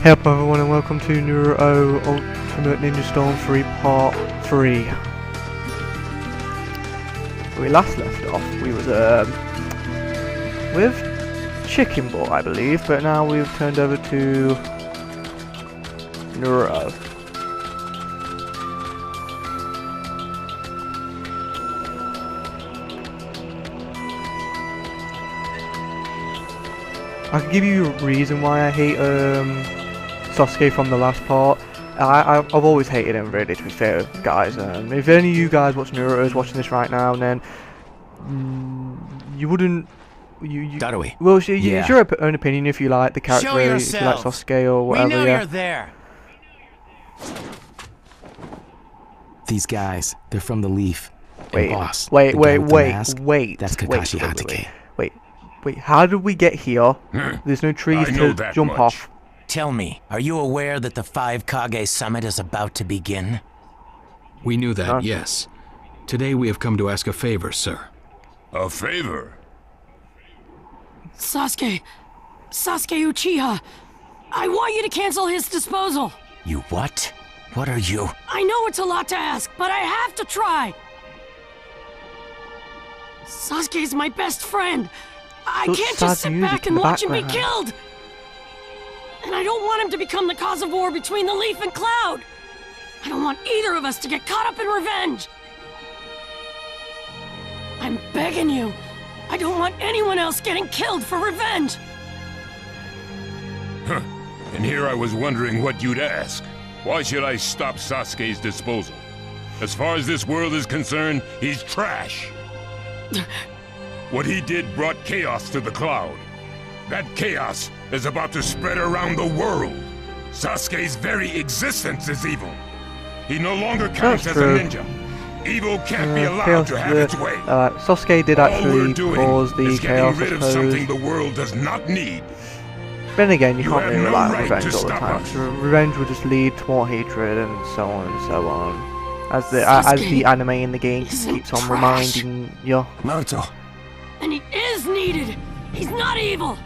Hey up everyone and welcome to Naruto Ultimate Ninja Storm 3 Part 3. Where we last left off, we was with Chicken Boy, I believe, but now we've turned over to Naruto. I can give you a reason why I hate Sasuke from the last part. I've always hated him, really, to be fair, guys. If any of you guys watch Naruto is watching this right now, then you wouldn't. Well, it's your own opinion if you like the character, if you like Sasuke or whatever. We know you're there. These guys, they're from the Leaf. Wait, boss, wait. That's Kakashi Hatake. Wait, how did we get here? There's no trees to jump off. Tell me, are you aware that the 5 Kage Summit is about to begin? We knew that, yes. Today we have come to ask a favor, sir. A favor? Sasuke Uchiha, I want you to cancel his disposal. You what? What are you? I know it's a lot to ask, but I have to try. Sasuke's my best friend. I can't just sit back and watch him be killed. And I don't want him to become the cause of war between the Leaf and Cloud. I don't want either of us to get caught up in revenge. I'm begging you. I don't want anyone else getting killed for revenge. Huh. And here I was wondering what you'd ask. Why should I stop Sasuke's disposal? As far as this world is concerned, he's trash. What he did brought chaos to the Cloud. That chaos is about to spread around the world. Sasuke's very existence is evil. He no longer counts as a ninja. Evil can't be allowed to have its way. Sasuke did actually cause the chaos, rid of something the world does not need. Then again, you can't really rely on revenge all the time. So revenge will just lead to more hatred and so on and so on. As the anime in the game keeps on reminding you. Naruto. And he is needed. He's not evil.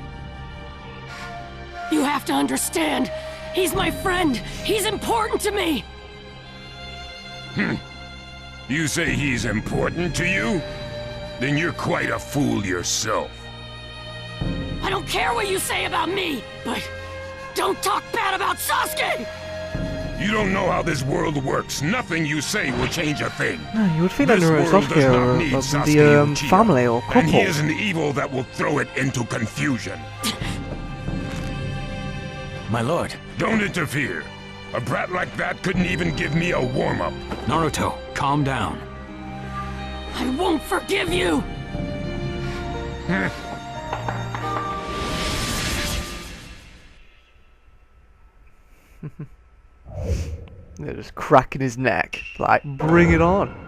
You have to understand. He's my friend. He's important to me. You say he's important to you? Then you're quite a fool yourself. I don't care what you say about me, but don't talk bad about Sasuke! You don't know how this world works. Nothing you say will change a thing. No, you would think that Naruto and Sasuke are the family or couple. And he is an evil that will throw it into confusion. My lord. Don't interfere. A brat like that couldn't even give me a warm-up. Naruto, calm down. I won't forgive you! They're just cracking his neck. Like, bring it on.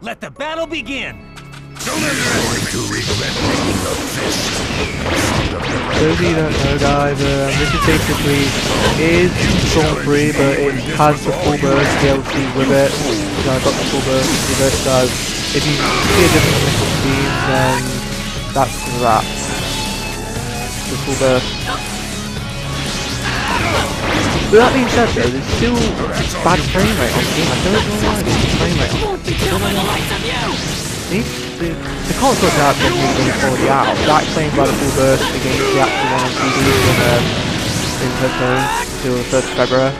Let the battle begin! Don't underestimate to regret making a fist. Those of you who don't know, guys, this is basically Storm 3, but it has the full burst DLC with it. So I got the full burst with it, so if you see a difference in the scenes, then that's because of that. The full burst. But that being said though, there's still bad frame rate on the game. I don't know why there's frame rate on the console out getting already out. That explains why the full burst against the actual one on TV in February until the 1st of February.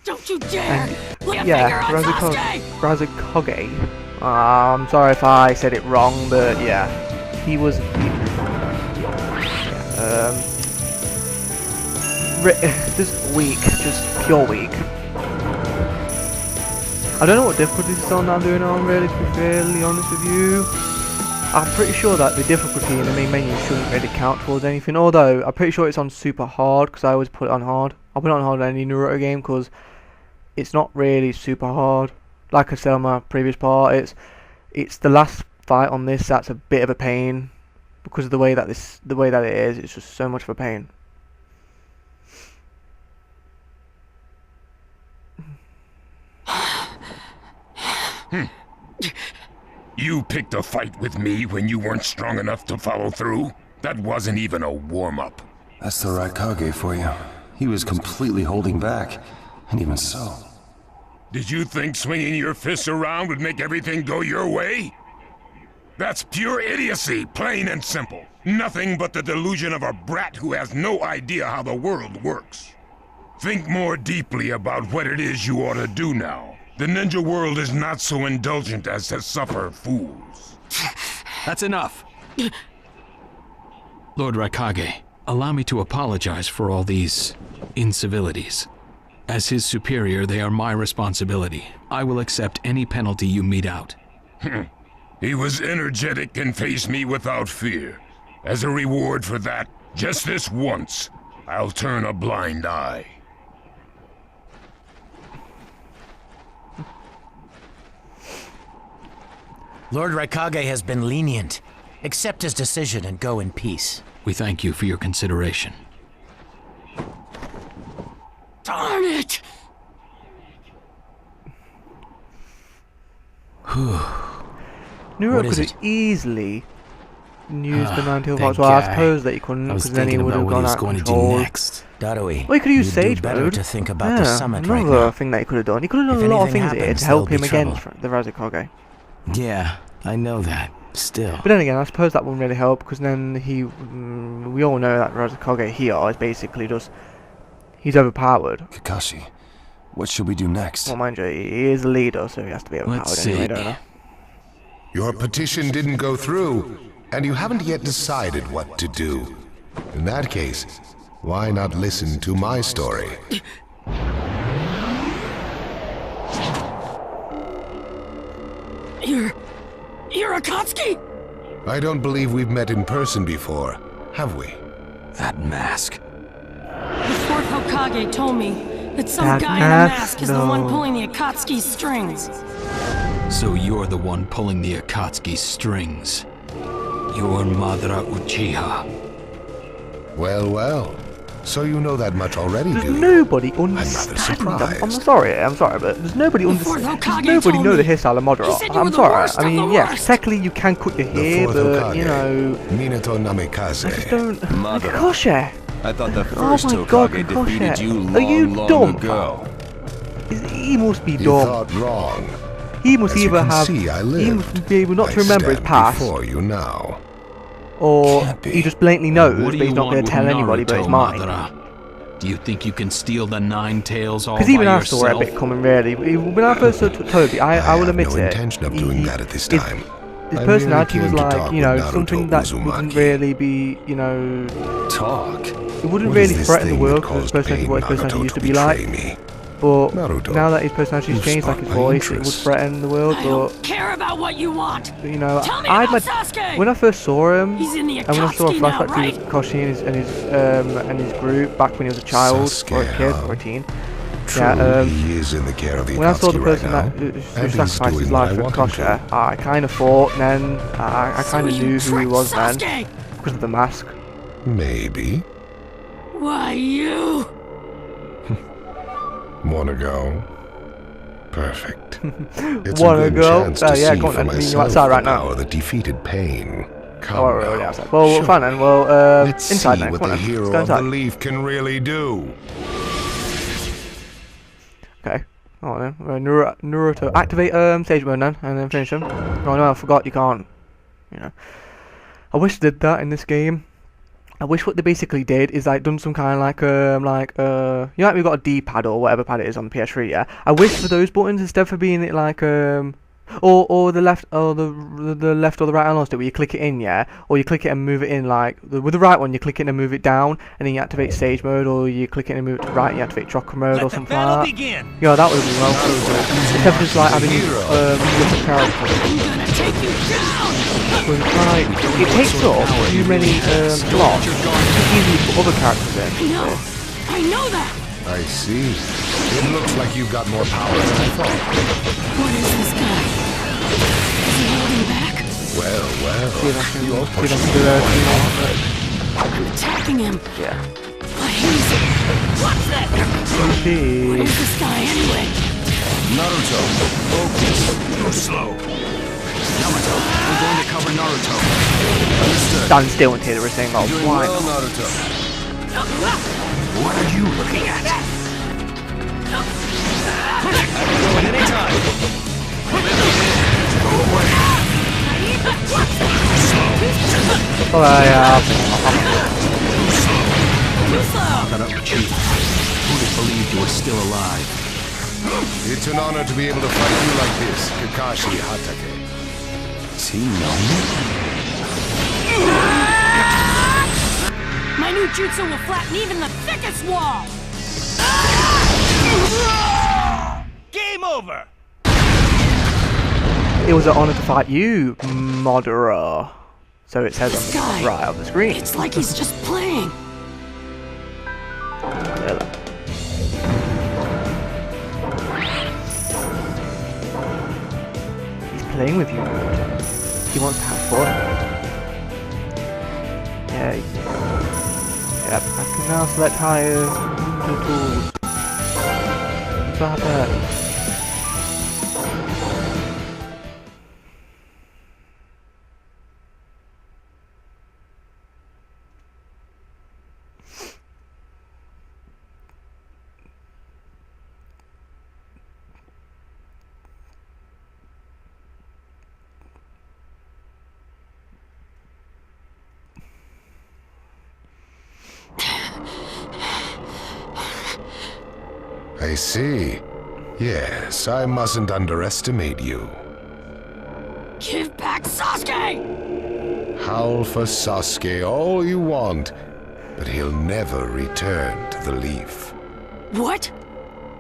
Don't you dare! Yeah, Razakage. I'm sorry if I said it wrong, but yeah, he was just weak, just pure weak. I don't know what difficulty it's on that I'm doing it on, really, to be fairly honest with you. I'm pretty sure that the difficulty in the main menu shouldn't really count towards anything, although I'm pretty sure it's on super hard, because I always put it on hard. I'll put it on hard in any Naruto game, because it's not really super hard. Like I said on my previous part, it's the last fight on this that's a bit of a pain because of the way that it is. It's just so much of a pain. You picked a fight with me when you weren't strong enough to follow through? That wasn't even a warm-up. That's the Raikage for you. He was completely holding back, and even so. Did you think swinging your fists around would make everything go your way? That's pure idiocy, plain and simple. Nothing but the delusion of a brat who has no idea how the world works. Think more deeply about what it is you ought to do now. The ninja world is not so indulgent as to suffer fools. That's enough. Lord Raikage, allow me to apologize for all these incivilities. As his superior, they are my responsibility. I will accept any penalty you mete out. He was energetic and faced me without fear. As a reward for that, just this once, I'll turn a blind eye. Lord Raikage has been lenient. Accept his decision and go in peace. We thank you for your consideration. Darn it! Naruto could have easily used the 9 tail that fox. Well, I guy. suppose that he couldn't, I was because then he thinking would about have what he gone was out going of to do control. next. Darui, Well, he could have used you'd do Sage better Mode. to think about the summit right another now. thing that he could have done. He could have done If a lot of anything things here happens, to help there'll him be against trouble. the Razakage. Yeah, I know that. Still. But then again, I suppose that wouldn't really help, because then we all know that Razakage here is basically just, he's overpowered. Kakashi, what should we do next? Well, mind you, he is the leader, so he has to be overpowered Let's anyway, see. don't he? Your petition didn't go through, and you haven't yet decided what to do. In that case, why not listen to my story? You're Akatsuki? I don't believe we've met in person before, have we? That mask. The fourth Hokage told me that some That guy in a mask, mask is the one though. pulling the Akatsuki's strings. So you're the one pulling the Akatsuki strings. You're Madara Uchiha. Well, well. So you know that much already, There's do you? nobody rather understands. surprised. I'm sorry, but there's nobody The fourth understands. Hokage Nobody told know the me. hairstyle of He Madara. said you were I'm the sorry. worst I of mean, the yes, worst. technically you can cut your The hair, fourth but Hokage, you know, Minato I just Namikaze. don't. Madara. Kakashi, I thought the oh first my God, Hokage defeated Kakashi, you are you long dumb? ago. He must be You dumb. thought wrong. He must As you either can have. see, I He lived. must be able not I to remember his stand past, before you now. or Can't be. he just blatantly knows, What but do he's you not want going with to tell anybody, but Naruto, it's mine. Madara? Do you think you can steal the 9 tails all by Because even I yourself? saw it a bit coming, really. When I first saw Toby, I will have admit no it. intention of doing that at this time. His I personality merely was came to like, talk you know, with Naruto something that wouldn't Uzumaki. really be, you know, Talk. it wouldn't What is really this threaten the thing world that because his caused personality, pain what his personality Naruto used to to be like. betray me? But Naruto, now that his personality's you've changed, like his sparked my voice, it would interest. threaten the world. I But don't care about what you want. you know, Tell me I about had Sasuke. when I first saw him, He's in the and when I saw a Akatsuki now, flashback right? to Kakashi and his group back when he was a child Sasuke, or a kid huh? or a teen. True, Yeah, he is in the care of the when I saw the Akatsuki right person now, that who and he's sacrificed his doing what life I for want him Kakashi, to. I kind of thought then, I So kind of you knew who he tricked was then Sasuke. because of the mask. Maybe. Why you? Wanna go? Perfect. It's Wanna a good go? chance to Yeah, see go on for then. I mean, you're myself outside right the now. power that defeated pain. Come Oh, we're already now. outside. Well, Sure. fine then. Well, Let's inside see then. what Come the on then. hero Let's go of the inside. leaf can really do. Okay. Oh then. Naruto. Activate stage mode then, and then finish him. Oh no, I forgot you can't. You know. I wish they did that in this game. I wish what they basically did is like done some kind of like you know, like we've got a D-pad or whatever pad it is on the PS3. Yeah. I wish for those buttons instead for being it like or the left or the left or the right analog stick where you click it in, yeah, or you click it and move it in like with the right one you click it and move it down and then you activate stage mode, or you click it and move it to right and you activate chakra mode or something like that. begin. Yeah, that would have been well cool. Instead of just like having different characters. I'm gonna take you down. Because like it takes up too many slots. You can easily put other characters in. I know that. I see. It looks like you've got more power than I thought. What is this guy? Is he holding back? Well, you're pushing I'm attacking him. Yeah. But he's... What's that? What is this guy anyway? Naruto, focus. Go slow. Yamato, we're going to cover Naruto. Understood. Stand still until everything goes Doing flying. well, Naruto. What are you looking at? At any time. Go away. Oh yeah. Shut up, Chief. Who'd have believed you were still alive? It's an honor to be able to fight you like this, Kakashi Hatake. Does he know me? My new jutsu will flatten even the thickest wall! Game over! It was an honor to fight you, Madara. So it says This on guy, the right of the screen. it's like he's just playing. Really. He's playing with you. He wants to have fun. Yeah. Yep. I can now select higher tools. What's that happened? I see. Yes, I mustn't underestimate you. Give back Sasuke! Howl for Sasuke all you want, but he'll never return to the leaf. What?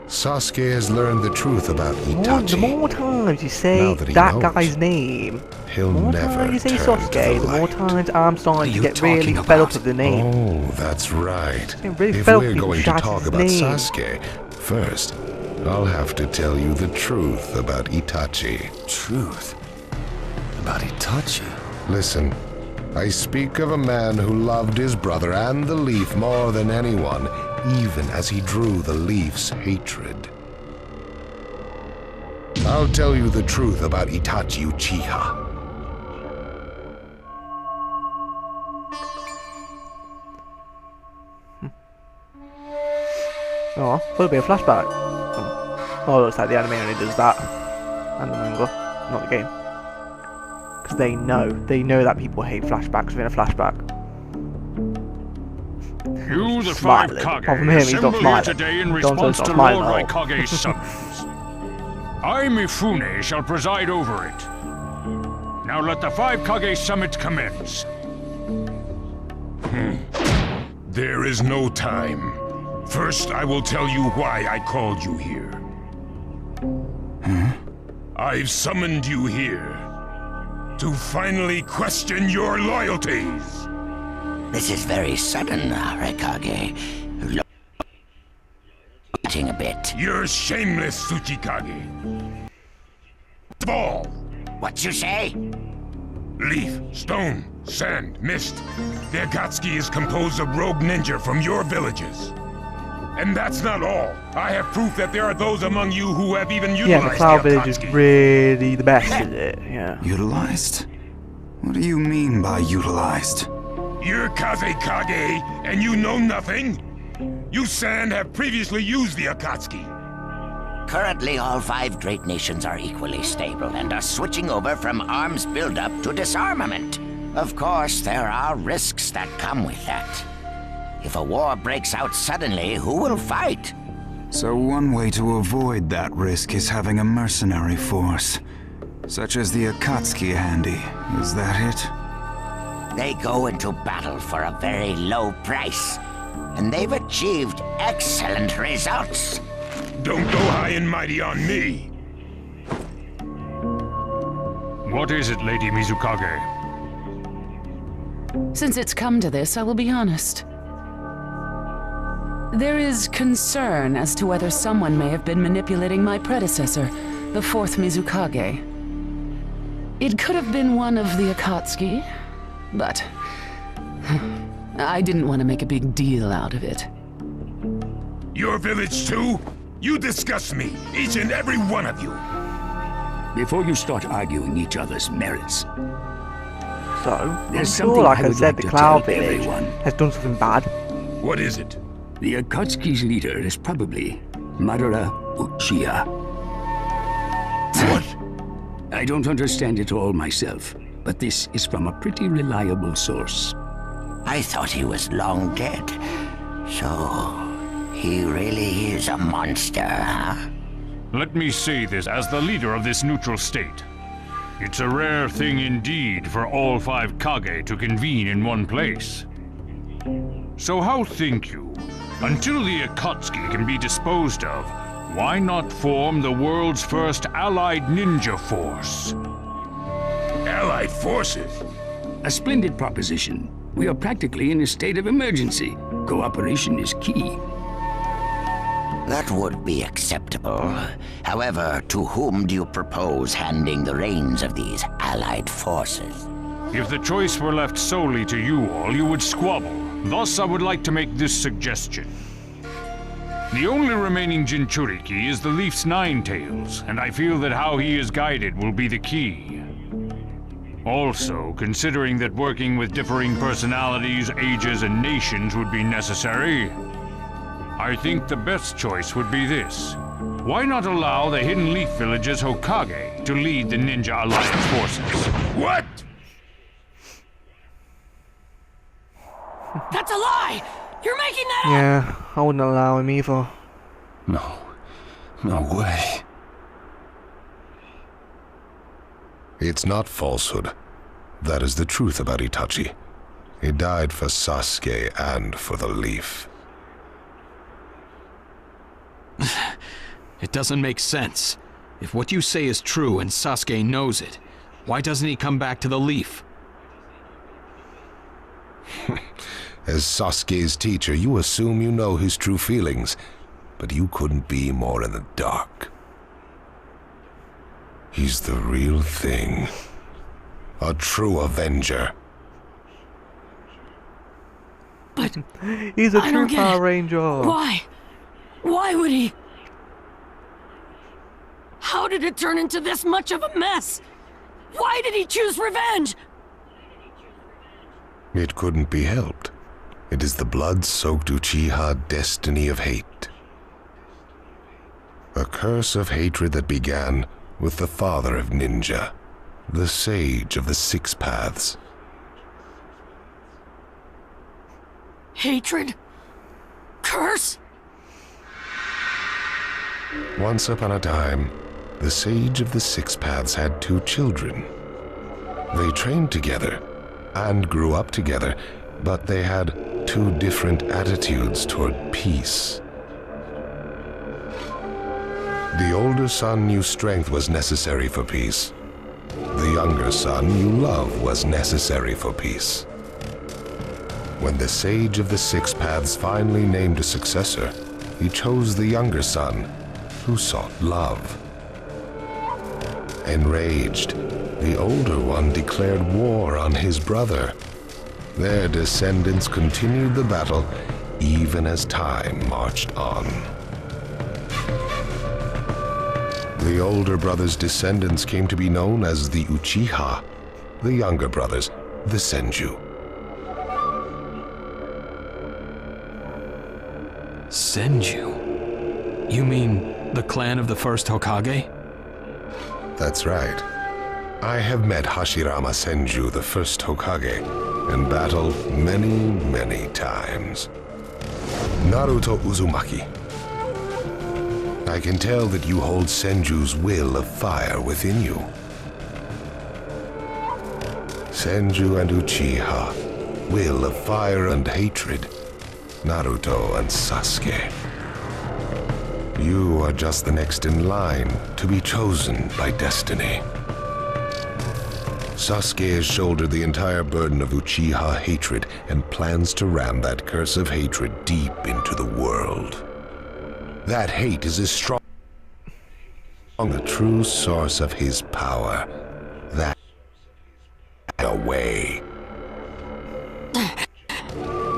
Sasuke has learned the truth about The Itachi. more times you say Now that he that knows, guy's name, He'll the more never times you say turn to Sasuke, the the more light. times I'm starting to you get really talking fed up about? with the name. Oh, that's right. I'm really If fed up we're with people going to shouting talk his about name. Sasuke, first, I'll have to tell you the truth about Itachi. Truth. About Itachi. Listen, I speak of a man who loved his brother and the leaf more than anyone, even as he drew the leaf's hatred. I'll tell you the truth about Itachi Uchiha. Oh, will be a flashback. Oh, it looks like the anime only does that. And the manga, not the game. Because they know that people hate flashbacks within a flashback. You, the Smiling. five Kage, Apart from him, he's not assemble here smiling. today in Don't response stop to smiling Lord at all. Raikage's summons. I, Mifune, shall preside over it. Now let the five Kage summit commence. There is no time. First, I will tell you why I called you here. I've summoned you here to finally question your loyalties. This is very sudden, Raikage. Looking a bit. You're shameless, Tsuchikage. Ball. What you say? Leaf, stone, sand, mist. The Akatsuki is composed of rogue ninja from your villages. And that's not all. I have proof that there are those among you who have even Yeah, utilized the Cloud the Village is Akatsuki. really the best, is it? Yeah. Utilized? What do you mean by utilized? You're Kazekage, and you know nothing? You Sand have previously used the Akatsuki. Currently, all five great nations are equally stable and are switching over from arms buildup to disarmament. Of course, there are risks that come with that. If a war breaks out suddenly, who will fight? So one way to avoid that risk is having a mercenary force, such as the Akatsuki handy. Is that it? They go into battle for a very low price, and they've achieved excellent results. Don't go high and mighty on me. What is it, Lady Mizukage? Since it's come to this, I will be honest. There is concern as to whether someone may have been manipulating my predecessor, the fourth Mizukage. It could have been one of the Akatsuki, but I didn't want to make a big deal out of it. Your village too? You disgust me, each and every one of you. Before you start arguing each other's merits. So, I'm There's sure, something like I I would said, like the to Cloud tell Village everyone. has done something bad. What is it? The Akatsuki's leader is probably Madara Uchiha. What? I don't understand it all myself, but this is from a pretty reliable source. I thought he was long dead. So, he really is a monster, huh? Let me say this as the leader of this neutral state. It's a rare thing indeed for all 5 Kage to convene in one place. So how think you? Until the Akatsuki can be disposed of, why not form the world's first allied ninja force? Allied forces? A splendid proposition. We are practically in a state of emergency. Cooperation is key. That would be acceptable. However, to whom do you propose handing the reins of these allied forces? If the choice were left solely to you all, you would squabble. Thus, I would like to make this suggestion. The only remaining Jinchuriki is the Leaf's 9 tails, and I feel that how he is guided will be the key. Also, considering that working with differing personalities, ages, and nations would be necessary, I think the best choice would be this. Why not allow the Hidden Leaf Village's Hokage to lead the Ninja Alliance forces? What? That's a lie! You're making that up! Yeah, I wouldn't allow him either. No. No way. It's not falsehood. That is the truth about Itachi. He died for Sasuke and for the Leaf. It doesn't make sense. If what you say is true and Sasuke knows it, why doesn't he come back to the Leaf? As Sasuke's teacher, you assume you know his true feelings, but you couldn't be more in the dark. He's the real thing. A true Avenger. But he's a I true don't get Power it. Ranger. Why? Why would he? How did it turn into this much of a mess? Why did he choose revenge? It couldn't be helped. It is the blood-soaked Uchiha destiny of hate. A curse of hatred that began with the father of ninja, the sage of the 6 paths. Hatred? Curse? Once upon a time, the sage of the 6 paths had 2 children. They trained together and grew up together, but they had 2 different attitudes toward peace. The older son knew strength was necessary for peace. The younger son knew love was necessary for peace. When the sage of the 6 paths finally named a successor, he chose the younger son, who sought love. Enraged, the older one declared war on his brother. Their descendants continued the battle even as time marched on. The older brother's descendants came to be known as the Uchiha, the younger brothers, the Senju. Senju? You mean the clan of the first Hokage? That's right. I have met Hashirama Senju, the first Hokage, in battle many, many times. Naruto Uzumaki. I can tell that you hold Senju's will of fire within you. Senju and Uchiha, will of fire and hatred. Naruto and Sasuke. You are just the next in line to be chosen by destiny. Sasuke has shouldered the entire burden of Uchiha hatred and plans to ram that curse of hatred deep into the world. That hate is as strong as the true source of his power. That away.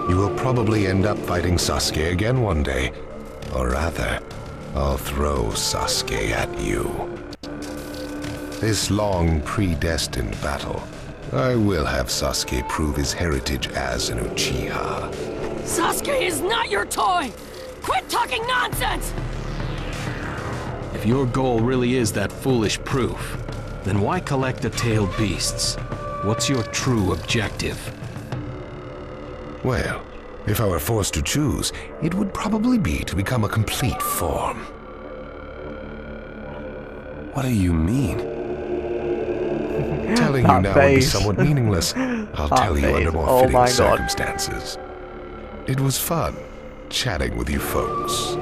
You will probably end up fighting Sasuke again one day. Or rather, I'll throw Sasuke at you. This long, predestined battle, I will have Sasuke prove his heritage as an Uchiha. Sasuke is not your toy! Quit talking nonsense! If your goal really is that foolish proof, then why collect the tailed beasts? What's your true objective? Well, if I were forced to choose, it would probably be to become a complete form. What do you mean? Telling you now would be somewhat meaningless. I'll tell you under more fitting circumstances. It was fun chatting with you folks.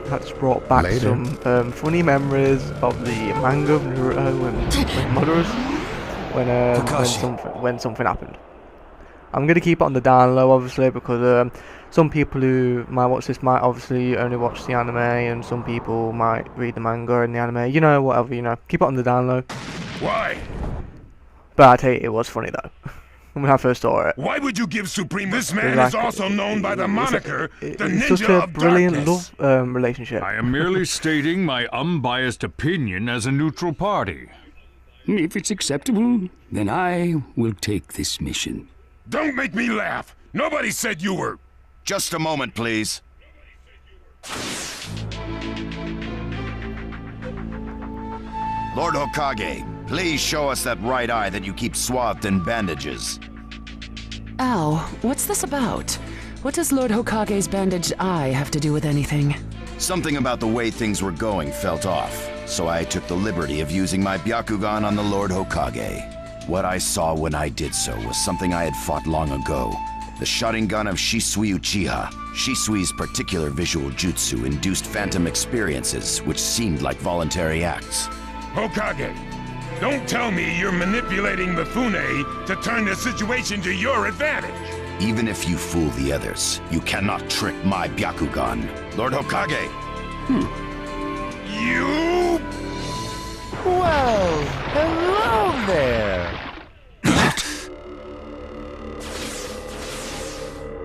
That's brought back some funny memories of the manga of Naruto when something happened. I'm gonna keep it on the down low, obviously, because some people who might watch this might obviously only watch the anime, and some people might read the manga and the anime. You know, whatever. You know, keep it on the down low. Why? But I tell you, it was funny though. When I first saw it. Why would you give Supreme? This man is also known by the moniker the Ninja It's such a of brilliant Darkness. love relationship. I am merely stating my unbiased opinion as a neutral party. If it's acceptable, then I will take this mission. Don't make me laugh. Nobody said you were. Just a moment, please. Lord Hokage, please show us that right eye that you keep swathed in bandages. Ow, what's this about? What does Lord Hokage's bandaged eye have to do with anything? Something about the way things were going felt off, so I took the liberty of using my Byakugan on the Lord Hokage. What I saw when I did so was something I had fought long ago. The Sharingan of Shisui Uchiha. Shisui's particular visual jutsu induced phantom experiences, which seemed like voluntary acts. Hokage, don't tell me you're manipulating Mifune to turn the situation to your advantage. Even if you fool the others, you cannot trick my Byakugan. Lord Hokage! You... Well, hello there!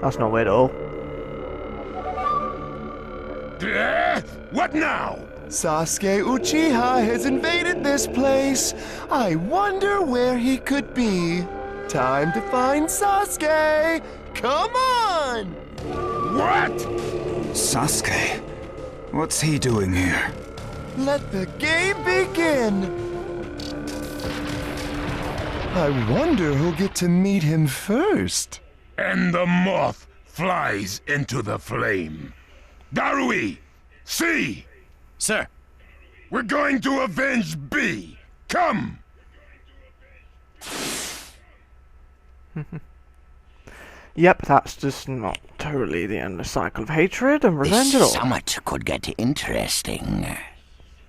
That's not weird at all. What now? Sasuke Uchiha has invaded this place. I wonder where he could be. Time to find Sasuke! Come on! What? Sasuke? What's he doing here? Let the game begin! I wonder who'll get to meet him first. And the moth flies into the flame. Darui! C! Sir! We're going to avenge B! Come! Yep, that's just not totally the end of the cycle of hatred and revenge at all. This summit could get interesting.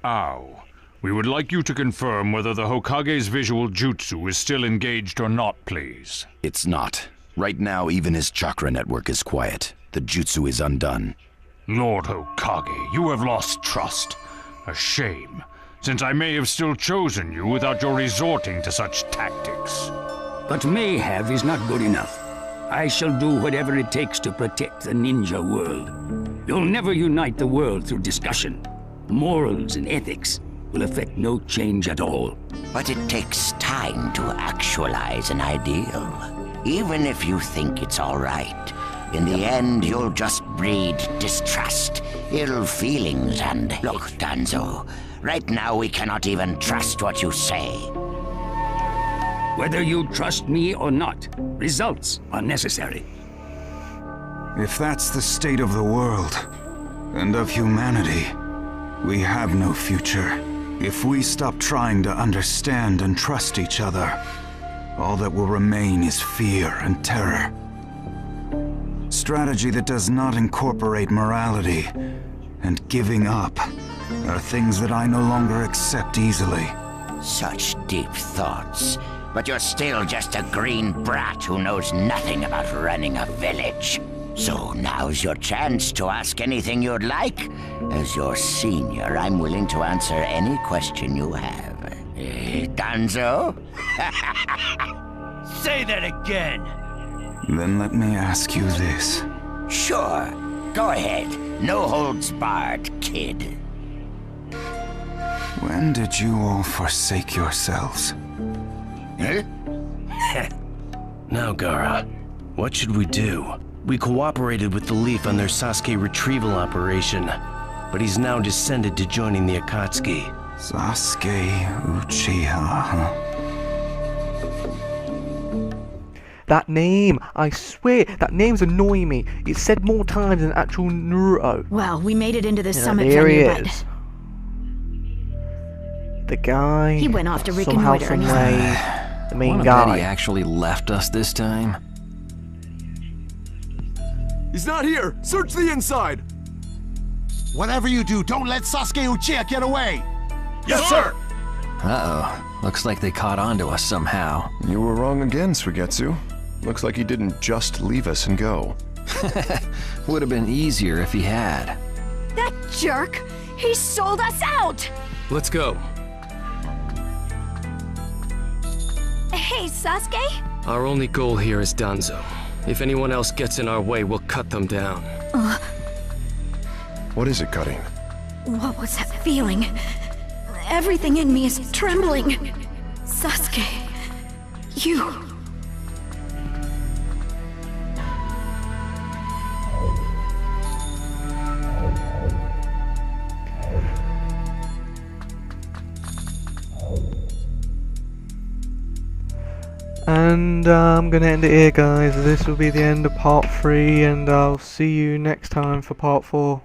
Ow. We would like you to confirm whether the Hokage's visual jutsu is still engaged or not, please. It's not. Right now, even his chakra network is quiet. The jutsu is undone. Lord Hokage, you have lost trust. A shame, since I may have still chosen you without your resorting to such tactics. But may have is not good enough. I shall do whatever it takes to protect the ninja world. You'll never unite the world through discussion. Morals and ethics will affect no change at all. But it takes time to actualize an ideal. Even if you think it's all right, in the end you'll just breed distrust, ill feelings, and... Look, Danzo, right now we cannot even trust what you say. Whether you trust me or not, results are necessary. If that's the state of the world, and of humanity, we have no future. If we stop trying to understand and trust each other, all that will remain is fear and terror. Strategy that does not incorporate morality and giving up are things that I no longer accept easily. Such deep thoughts. But you're still just a green brat who knows nothing about running a village. So now's your chance to ask anything you'd like. As your senior, I'm willing to answer any question you have. Danzo? Say that again! Then let me ask you this. Sure. Go ahead. No holds barred, kid. When did you all forsake yourselves? Huh? Now, Gaara, what should we do? We cooperated with the Leaf on their Sasuke retrieval operation, but he's now descended to joining the Akatsuki. Sasuke Uchiha, huh? That name, I swear, that name's annoying me. It's said more times than actual Naruto. Well, we made it into the summit there he venue, is. The guy. He went off to somehow, reconnoiter. some way, the main Wanna guy. bet he actually left us this time? He's not here! Search the inside! Whatever you do, don't let Sasuke Uchiha get away! Yes, sir! Uh-oh. Looks like they caught on to us somehow. You were wrong again, Suigetsu. Looks like he didn't just leave us and go. Would have been easier if he had. That jerk! He sold us out! Let's go. Hey, Sasuke? Our only goal here is Danzo. If anyone else gets in our way, we'll cut them down. What is it, Cutting? What was that feeling? Everything in me is trembling. Sasuke, you... And I'm gonna end it here, guys. This will be the end of part 3, and I'll see you next time for part 4.